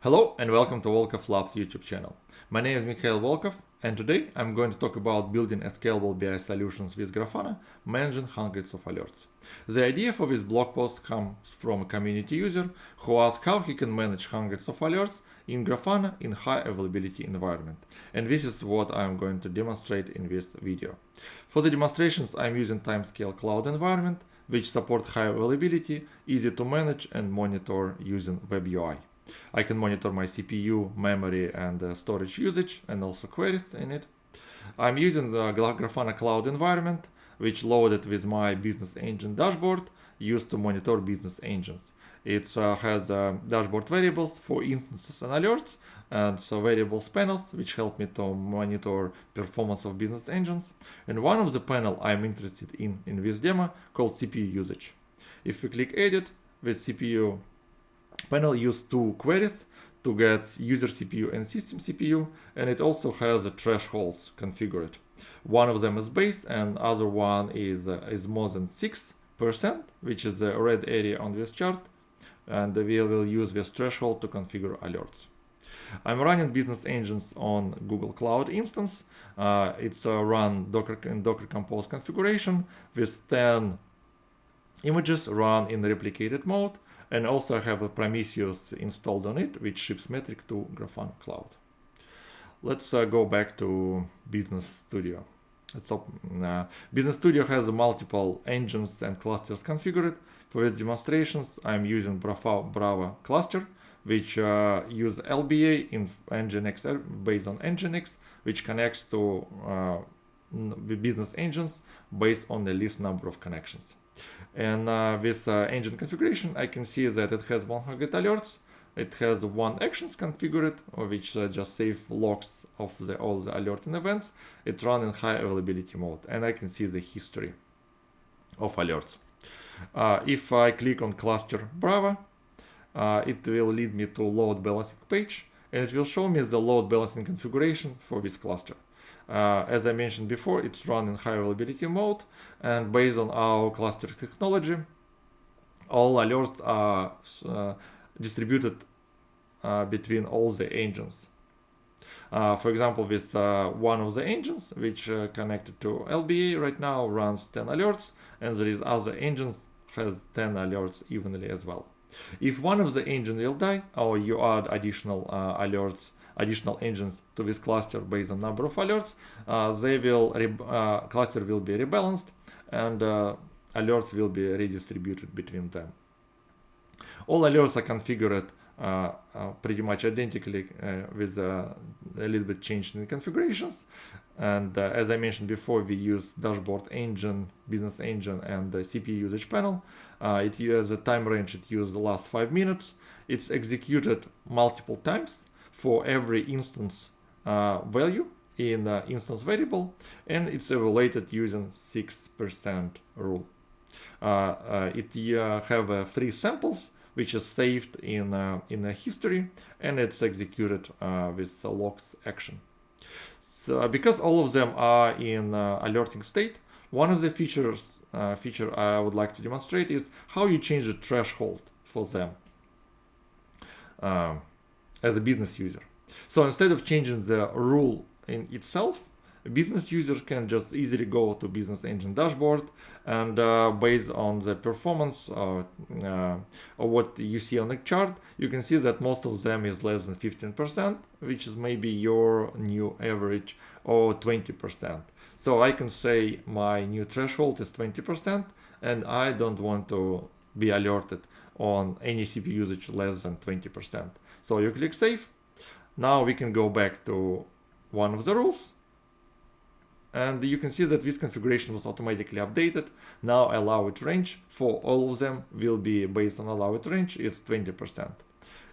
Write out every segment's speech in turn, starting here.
Hello and welcome to Volkov Labs YouTube channel. My name is Mikhail Volkov, and today I'm going to talk about building a scalable BI solutions with Grafana, managing hundreds of alerts. The idea for this blog post comes from a community user who asked how he can manage hundreds of alerts in Grafana in high availability environment. And this is what I'm going to demonstrate in this video. For the demonstrations, I'm using Timescale Cloud environment, which support high availability, easy to manage and monitor using web UI. I can monitor my CPU, memory, and storage usage, and also queries in it. I'm using the Grafana Cloud environment, which loaded with my business engine dashboard used to monitor business engines. It has dashboard variables for instances and alerts, and so variables panels, which help me to monitor performance of business engines. And one of the panel I'm interested in this demo called CPU usage. If we click Edit, with CPU panel use two queries to get user CPU and system CPU, and it also has the thresholds configured. One of them is base and other one is more than 6%, which is the red area on this chart, and we will use this threshold to configure alerts. I'm running business engines on Google Cloud instance. It's run in Docker Compose configuration with 10 images run in replicated mode. And also I have a Prometheus installed on it, which ships metric to Grafana Cloud. Let's go back to Business Studio. Business Studio has multiple engines and clusters configured. For its demonstrations, I'm using Brava cluster, which use LBA in Nginx based on Nginx, which connects to business engines based on the least number of connections. And with engine configuration, I can see that it has 100 alerts. It has 1 actions configured, which just save logs of all the alerting events. It runs in high availability mode, and I can see the history of alerts. If I click on cluster Brava, it will lead me to load balancing page, and it will show me the load balancing configuration for this cluster. As I mentioned before, it's run in high availability mode, and based on our cluster technology, all alerts are distributed between all the engines. For example, with one of the engines, which connected to LBA right now, runs 10 alerts, and there is other engines has 10 alerts evenly as well. If one of the engines will die, or you add additional additional engines to this cluster based on number of alerts, cluster will be rebalanced, and alerts will be redistributed between them. All alerts are configured pretty much identically with a little bit change in the configurations. And as I mentioned before, we use dashboard engine, business engine, and the CPU usage panel. It uses a time range, it uses the last 5 minutes. It's executed multiple times for every instance value in the instance variable, and it's evaluated using 6% rule. It have 3 samples, which is saved in a history, and it's executed with the logs action. So because all of them are in alerting state, one of the feature I would like to demonstrate is how you change the threshold for them as a business user. So instead of changing the rule in itself, business users can just easily go to business engine dashboard, and based on the performance or what you see on the chart, you can see that most of them is less than 15%, which is maybe your new average, or 20%. So I can say my new threshold is 20%, and I don't want to be alerted on any CPU usage less than 20%. So you click Save. Now we can go back to one of the rules, and you can see that this configuration was automatically updated. Now allowed range for all of them will be based on allowed range is 20%.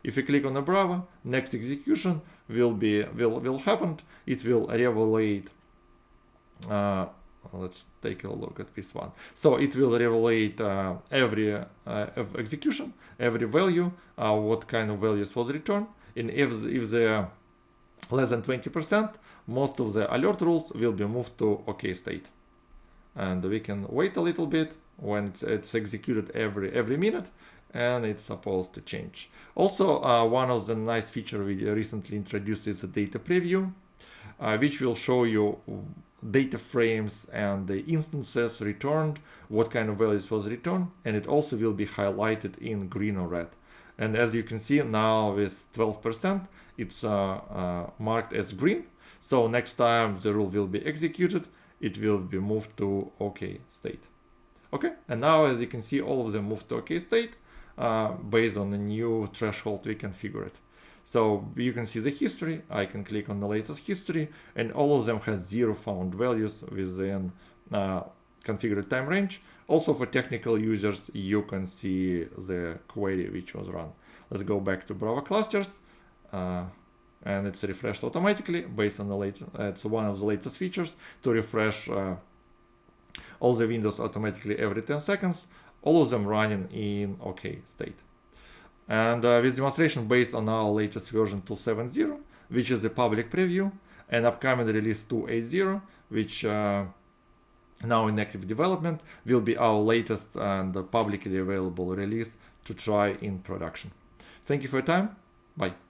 If you click on the Bravo, next execution will happen. It will reevaluate. Let's take a look at this one. So it will reevaluate every execution, every value, what kind of values was returned. And if they are less than 20%, most of the alert rules will be moved to OK state. And we can wait a little bit when it's executed every minute, and it's supposed to change. Also, one of the nice features we recently introduced is a data preview, which will show you data frames and the instances returned, what kind of values was returned, and it also will be highlighted in green or red. And as you can see now with 12%, it's marked as green. So next time the rule will be executed, it will be moved to OK state. Okay, and now as you can see, all of them moved to OK state based on the new threshold we configured. So you can see the history. I can click on the latest history, and all of them has 0 found values within configured time range. Also for technical users, you can see the query which was run. Let's go back to Bravo clusters, and it's refreshed automatically based on the latest. It's one of the latest features to refresh all the windows automatically every 10 seconds. All of them running in OK state. And with demonstration based on our latest version 2.7.0, which is a public preview, and upcoming release 2.8.0, which now in active development, will be our latest and publicly available release to try in production. Thank you for your time. Bye.